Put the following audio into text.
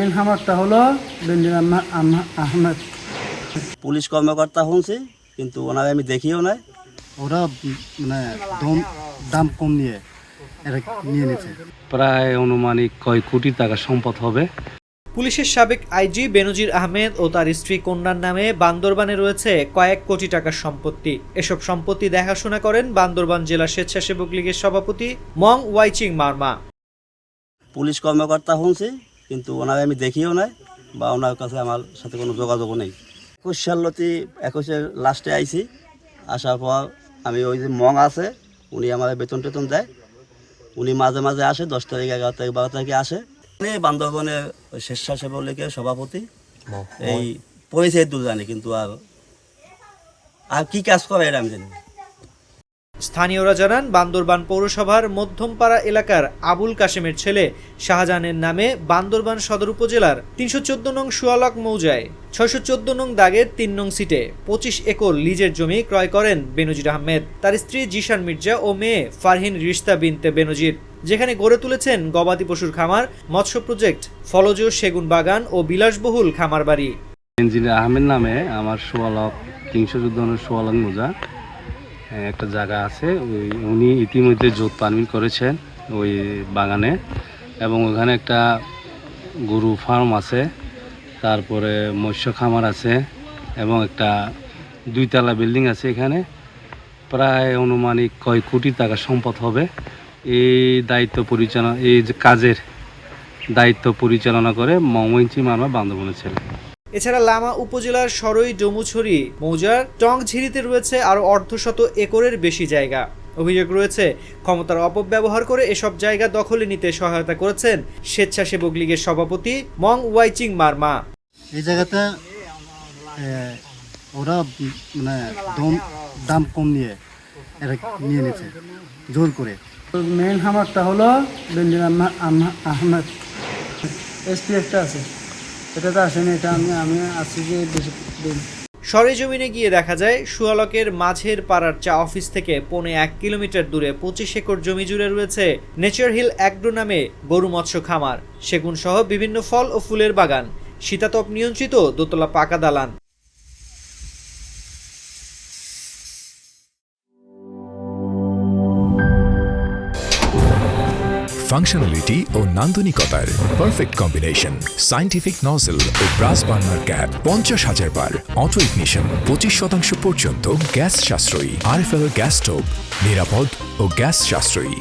Main খামারটা হলো বেনজির Ahmed. Police কর্মকর্তা শুনছি, কিন্তু ওনাকে আমি দেখিও নাই। ওরা মানে দাম কম নিয়ে এটা নিয়ে নিচ্ছে। প্রায় অনুমানিক কয় কোটি টাকা সম্পদ হবে। পুলিশের সাবেক আইজি বেনজির আহমেদ ও তার স্ত্রী কন্যার নামে বান্দরবানে রয়েছে কয়েক কোটি টাকার সম্পত্তি। এসব সম্পত্তি দেখাশোনা করেন বান্দরবান জেলা স্বেচ্ছাসেবক লীগের সভাপতি মং ওয়াইচিং মারমা। পুলিশ কর্মকর্তা শুনছি, কিন্তু ওনাকে আমি দেখিও নাই বা ওনার কাছে আমার সাথে কোনো যোগাযোগও নেই। 21 সালতি 21-এর লাস্টে আইছি। আসার পর আমি ওই যে মং আছে, উনি আমার বেতন টেতন দেয়। উনি মাঝে মাঝে আসে, 10 তারিখ 11 তারিখ 12 তারিখে আসে। উনি বান্দরবনের স্বেচ্ছাসেবক লীগের সভাপতি। এই পরিচয় তো জানি, কিন্তু আর কি কাজ করে এটা আমি জানি না। স্থানীয়রা জানান, বান্দরবান পৌরসভার মধ্যমপাড়া এলাকার আবুল কাশেমের ছেলে শাহজাহানের নামে বান্দরবান সদর উপজেলার 314 নং সুয়ালক মৌজায় 614 নং দাগের 3 নং সিটে 25 একর লিজের জমি ক্রয় করেন বেনজির আহমেদ, তার স্ত্রী জিশান মির্জা ও মেয়ে ফারহিন রিশতা বিনতে বেনজির, যেখানে গড়ে তুলেছেন গবাদি পশুর খামার, মৎস্য প্রজেক্ট, ফলজ সেগুন বাগান ও বিলাসবহুল খামার বাড়ি। বেনজির আহমেদ নামে আমার 314 নং সুয়ালক মৌজা একটা জায়গা আছে। উনি ইতিমধ্যে জোত পারমিট করেছেন ওই বাগানে, এবং ওখানে একটা গরু ফার্ম আছে, তারপরে মৎস্য খামার আছে, এবং একটা 2 তলা বিল্ডিং আছে। এখানে প্রায় অনুমানিক কয় কোটি টাকা সম্পদ হবে। এই দায়িত্ব পরিচালনা, এই যে কাজের দায়িত্ব পরিচালনা করে মং ওয়াইচিং মারমা বান্দরবনের ছেলে। এছাড়া লামা উপজেলার সরই ডমুছড়ি মৌজার টংঝিরিতে রয়েছে আরও অর্ধশত একরের বেশি জায়গা। অভিযোগ রয়েছে, ক্ষমতার অপব্যবহার করে এসব জায়গা দখলে নিতে সহায়তা করেছেন স্বেচ্ছাসেবক লীগের সভাপতি মং ওয়াইচিং মারমা। এই জায়গাতে ওরা মানে দাম কম নিয়ে এটা নিয়ে নিচ্ছে জোর করে। মেইন খামারটা হলো বেনজির আহমেদ। এসপিএফটা আছে, এটা তো আসেনি, এটা আমি আসছি যে বেশি। সরেজমিনে গিয়ে দেখা যায়, সুয়ালকের মাঝের পাড়ার চা অফিস থেকে 1.5 কিলোমিটার দূরে 25 একর জমি জুড়ে রয়েছে নেচার হিল অ্যাগ্রো নামে গরু মৎস্য খামার, সেগুন সহ বিভিন্ন ফল ও ফুলের বাগান, শীতাতপ নিয়ন্ত্রিত দোতলা পাকা দালান। ফাংশনালিটি ও নান্দনিকতার পারফেক্ট কম্বিনেশন। সায়েন্টিফিক নজল ও ব্রাস বার্নার ক্যাপ 50,000 বার। অটো ইগনিশন 25% পর্যন্ত গ্যাস সাশ্রয়ী। RFL গ্যাস স্টোভ নিরাপদ ও গ্যাস সাশ্রয়ী।